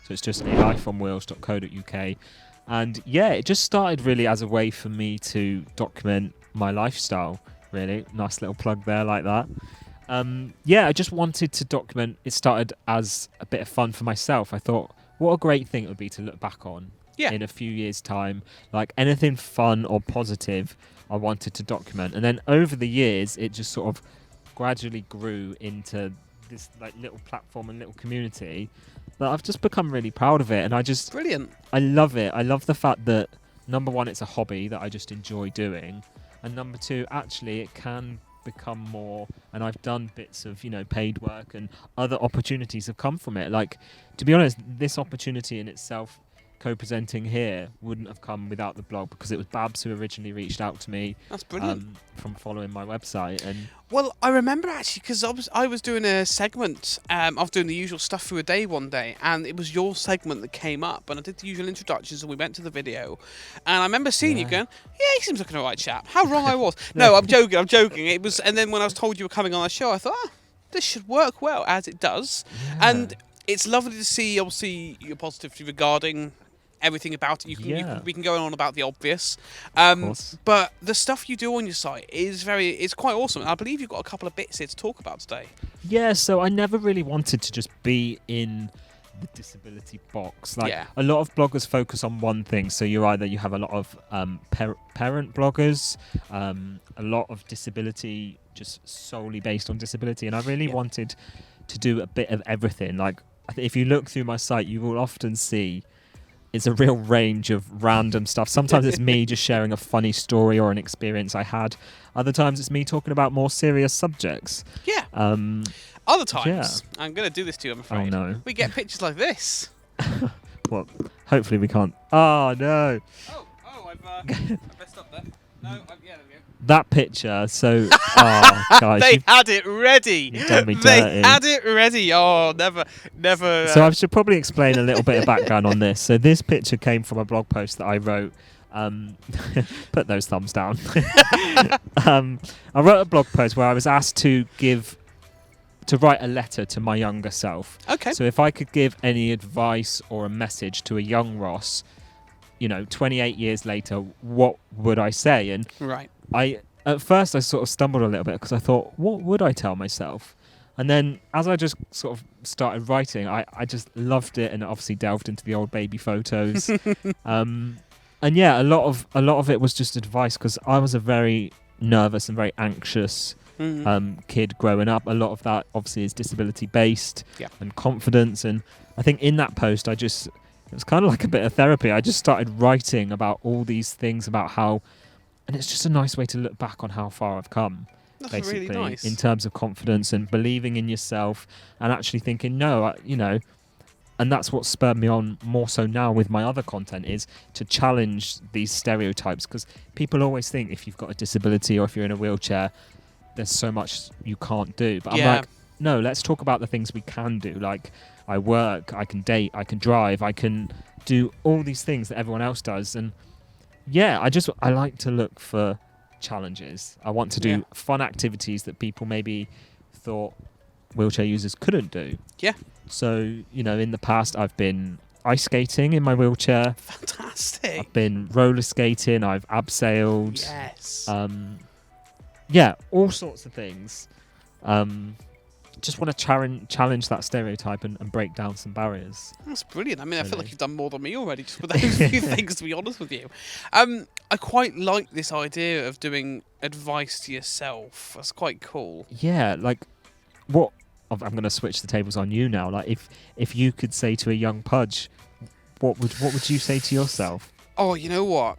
So it's just alifeonwheels.co.uk. And yeah, it just started really as a way for me to document my lifestyle, really. Nice little plug there like that. Yeah, I just wanted to document. It started as a bit of fun for myself. I thought, what a great thing it would be to look back on in a few years' time. Like anything fun or positive, I wanted to document. And then over the years, it just sort of gradually grew into this like little platform and little community that I've just become really proud of it. And Brilliant. I love it. I love the fact that, number one, it's a hobby that I just enjoy doing. And number two, actually, it can become more, and I've done bits of, paid work, and other opportunities have come from it. Like, to be honest, this opportunity in itself, co-presenting here, wouldn't have come without the blog, because it was Babs who originally reached out to me. That's brilliant. From following my website. And well, I remember actually, because I was doing a segment of doing the usual stuff through a day one day, and it was your segment that came up, and I did the usual introductions, and we went to the video, and I remember seeing you going, yeah, he seems like an alright chap. How wrong I was. No, I'm joking. It was, and then when I was told you were coming on the show, I thought, this should work well, as it does. Yeah. And it's lovely to see, obviously, your positivity regarding everything about it. We can go on about the obvious, but the stuff you do on your site is quite awesome, and I believe you've got a couple of bits here to talk about today. Yeah, so I never really wanted to just be in the disability box. Like a lot of bloggers focus on one thing, so you have a lot of parent bloggers, a lot of disability just solely based on disability, and I really wanted to do a bit of everything. Like, if you look through my site, you will often see it's a real range of random stuff. Sometimes it's me just sharing a funny story or an experience I had. Other times it's me talking about more serious subjects. Yeah. Other times, I'm going to do this to you, I'm afraid. Oh, no. We get pictures like this. Well, hopefully we can't. Oh, no. I've messed up there. No, there we go. That picture, so... oh, guys. They had it ready. You've done me dirty. They had it ready. Oh, never. So I should probably explain a little bit of background on this. So this picture came from a blog post that I wrote. Put those thumbs down. I wrote a blog post where I was asked to write a letter to my younger self. Okay. So if I could give any advice or a message to a young Ross, 28 years later, what would I say? And at first I sort of stumbled a little bit, because I thought, what would I tell myself? And then as I just sort of started writing, I just loved it, and obviously delved into the old baby photos. And yeah, a lot of it was just advice, because I was a very nervous and very anxious kid growing up. A lot of that obviously is disability based and confidence. And I think in that post, it was kind of like a bit of therapy. I just started writing about all these things, about how, and it's just a nice way to look back on how far I've come. That's basically, really nice. In terms of confidence and believing in yourself, and actually thinking, and that's what spurred me on more so now with my other content, is to challenge these stereotypes, because people always think if you've got a disability or if you're in a wheelchair, there's so much you can't do. But I'm like, no, let's talk about the things we can do. Like, I work, I can date, I can drive, I can do all these things that everyone else does. And yeah, I like to look for challenges. I want to do fun activities that people maybe thought wheelchair users couldn't do. Yeah. So, in the past, I've been ice skating in my wheelchair. Fantastic. I've been roller skating, I've abseiled. Yes. Yeah, all sorts of things. Just want to challenge that stereotype and break down some barriers. That's brilliant. I mean, I feel like you've done more than me already just with those few things, to be honest with you. I quite like this idea of doing advice to yourself. That's quite cool. Yeah, like, what... I'm going to switch the tables on you now. Like, if you could say to a young Pudge, what would you say to yourself? Oh, you know what?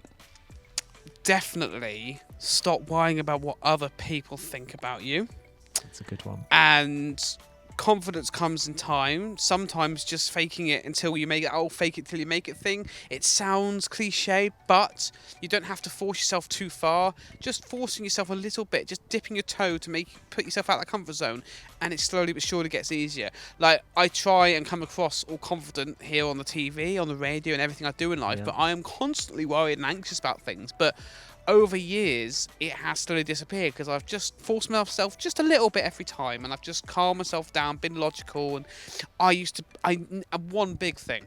Definitely stop worrying about what other people think about you. That's a good one. And confidence comes in time. Sometimes just faking it until you make it. Oh, fake it till you make it thing. It sounds cliche, but you don't have to force yourself too far. Just forcing yourself a little bit, just dipping your toe to put yourself out of that comfort zone, and it slowly but surely gets easier. Like, I try and come across all confident here on the TV, on the radio, and everything I do in life, but I am constantly worried and anxious about things. But over years, it has slowly disappeared because I've just forced myself just a little bit every time, and I've just calmed myself down, been logical, and one big thing,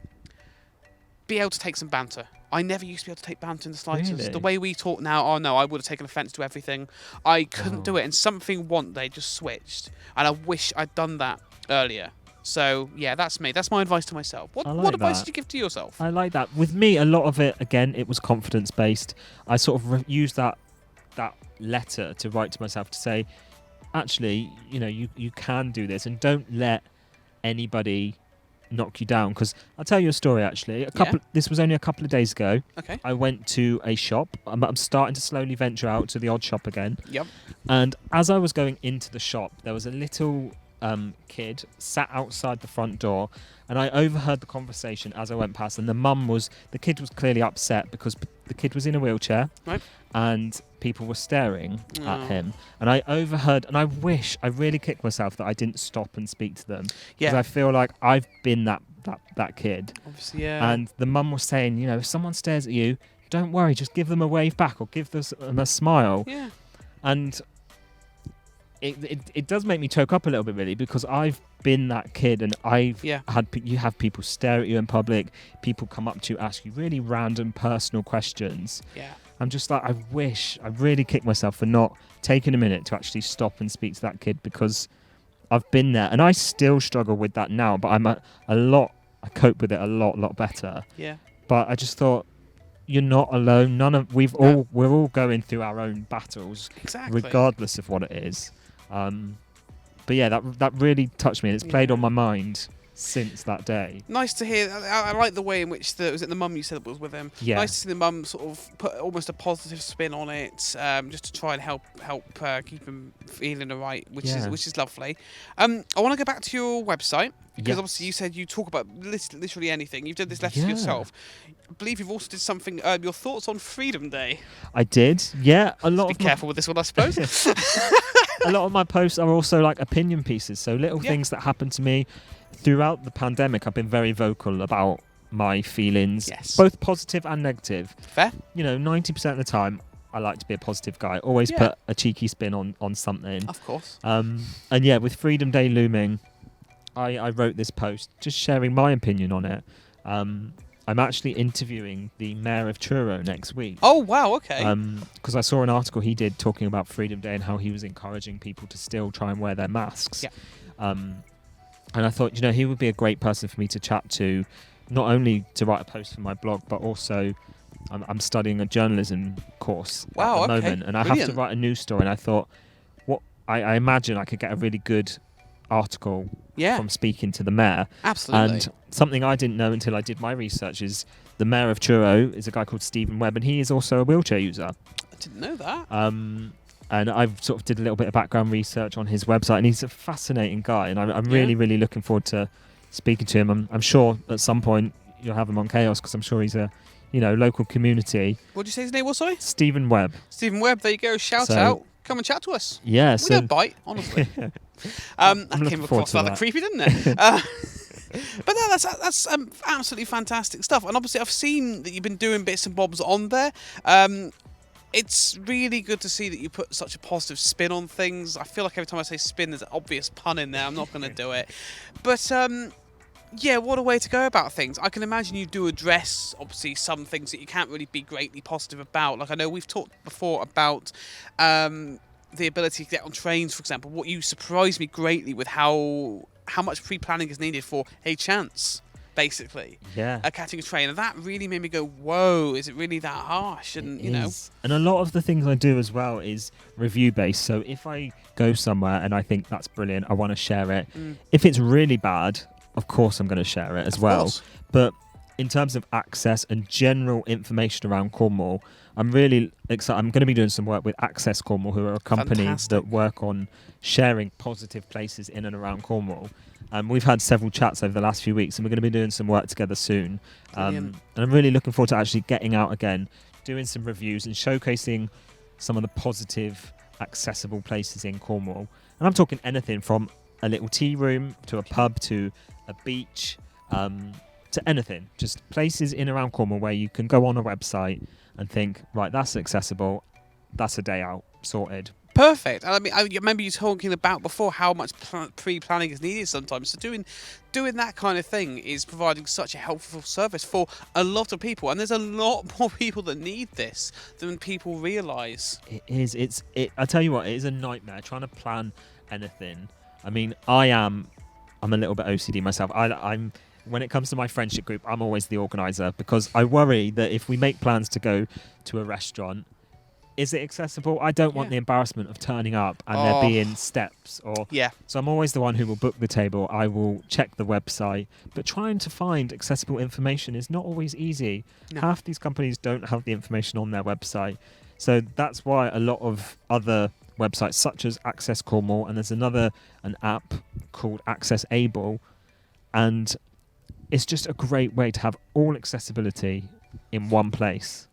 be able to take some banter. I never used to be able to take banter in the slightest. Really? The way we talk now, oh no, I would have taken offence to everything. I couldn't do it, and something one day just switched, and I wish I'd done that earlier. So, yeah, that's me. That's my advice to myself. What advice did you give to yourself? I like that. With me, a lot of it, again, it was confidence-based. I sort of used that letter to write to myself to say, actually, you can do this, and don't let anybody knock you down. Because I'll tell you a story, actually. This was only a couple of days ago. Okay. I went to a shop. I'm starting to slowly venture out to the odd shop again. Yep. And as I was going into the shop, there was a little kid sat outside the front door, and I overheard the conversation as I went past, and the kid was clearly upset because the kid was in a wheelchair, right, and people were staring at him, and I overheard, and I really kicked myself that I didn't stop and speak to them, because I feel like I've been that kid. Obviously, yeah. And the mum was saying, if someone stares at you, don't worry, just give them a wave back or give them a smile. Yeah. And it does make me choke up a little bit, really, because I've been that kid, and you have people stare at you in public, people come up to you, ask you really random personal questions. Yeah. I'm just like, I really kicked myself for not taking a minute to actually stop and speak to that kid, because I've been there, and I still struggle with that now, but I cope with it a lot better. Yeah. But I just thought, you're not alone. We're all going through our own battles, exactly, regardless of what it is. But yeah, that really touched me, and it's played on my mind since that day. Nice to hear. I like the way in which was it the mum you said was with him. Yeah. Nice to see the mum sort of put almost a positive spin on it, just to try and help keep him feeling alright, which is lovely. I want to go back to your website, because obviously you said you talk about literally anything. You've done this letter to yourself. I believe you've also did something. Your thoughts on Freedom Day. I did. Yeah, a lot. Be careful with this one, I suppose. A lot of my posts are also like opinion pieces, so little things that happened to me throughout the pandemic. I've been very vocal about my feelings, both positive and negative. Fair. 90% of the time, I like to be a positive guy. Always put a cheeky spin on something. Of course. And yeah, with Freedom Day looming, I wrote this post just sharing my opinion on it. I'm actually interviewing the mayor of Truro next week. Oh, wow, okay. Because I saw an article he did talking about Freedom Day and how he was encouraging people to still try and wear their masks. Yeah. And I thought, he would be a great person for me to chat to, not only to write a post for my blog, but also I'm studying a journalism course at the moment, and I have to write a news story, and I thought, I imagine I could get a really good article from speaking to the mayor. Absolutely. And something I didn't know until I did my research is the mayor of Truro is a guy called Stephen Webb, and he is also a wheelchair user. I didn't know that. And I've sort of did a little bit of background research on his website, and he's a fascinating guy, and I'm really, really looking forward to speaking to him. I'm sure at some point you'll have him on Chaos, because I'm sure he's a local community. What did you say his name was, sorry? Stephen Webb. Stephen Webb, there you go. Shout out. Come and chat to us. Yeah. We don't bite, honestly. That came across rather creepy, didn't it? But no, that's absolutely fantastic stuff. And obviously, I've seen that you've been doing bits and bobs on there. It's really good to see that you put such a positive spin on things. I feel like every time I say spin, there's an obvious pun in there. I'm not going to do it. But yeah, what a way to go about things. I can imagine you do address, obviously, some things that you can't really be greatly positive about. Like, I know we've talked before about the ability to get on trains, for example. What you surprised me greatly with how much pre-planning is needed for a chance, basically. Yeah. Catching a train. And that really made me go, whoa, is it really that harsh? And, And a lot of the things I do as well is review-based. So if I go somewhere and I think that's brilliant, I want to share it. If it's really bad, of course I'm going to share it as well. But in terms of access and general information around Cornwall, I'm really excited. I'm going to be doing some work with Access Cornwall, who are a company that work on sharing positive places in and around Cornwall. We've had several chats over the last few weeks, and we're going to be doing some work together soon. And I'm really looking forward to actually getting out again, doing some reviews and showcasing some of the positive, accessible places in Cornwall. And I'm talking anything from a little tea room to a pub to a beach, to anything. Just places in around Cornwall where you can go on a website and think, right, that's accessible, that's a day out sorted. Perfect. And I mean, I remember you talking about before how much pre-planning is needed sometimes. So doing that kind of thing is providing such a helpful service for a lot of people, and there's a lot more people that need this than people realise. It is. I tell you what, it is a nightmare trying to plan anything. I mean, I'm a little bit OCD myself. I'm when it comes to my friendship group, I'm always the organizer, because I worry that if we make plans to go to a restaurant, is it accessible? I don't want the embarrassment of turning up and there being steps so I'm always the one who will book the table. I will check the website, but trying to find accessible information is not always easy. No. Half these companies don't have the information on their website. So that's why a lot of other websites such as Access Cornwall, and there's an app called Access Able, and it's just a great way to have all accessibility in one place.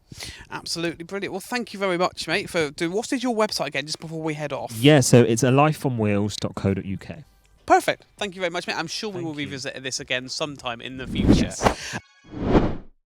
Absolutely brilliant. Well, thank you very much, mate, for doing. What is your website again, just before we head off? Yeah, so it's alifeonwheels.co.uk. Perfect. Thank you very much, mate. I'm sure we will revisit this again sometime in the future. Yes.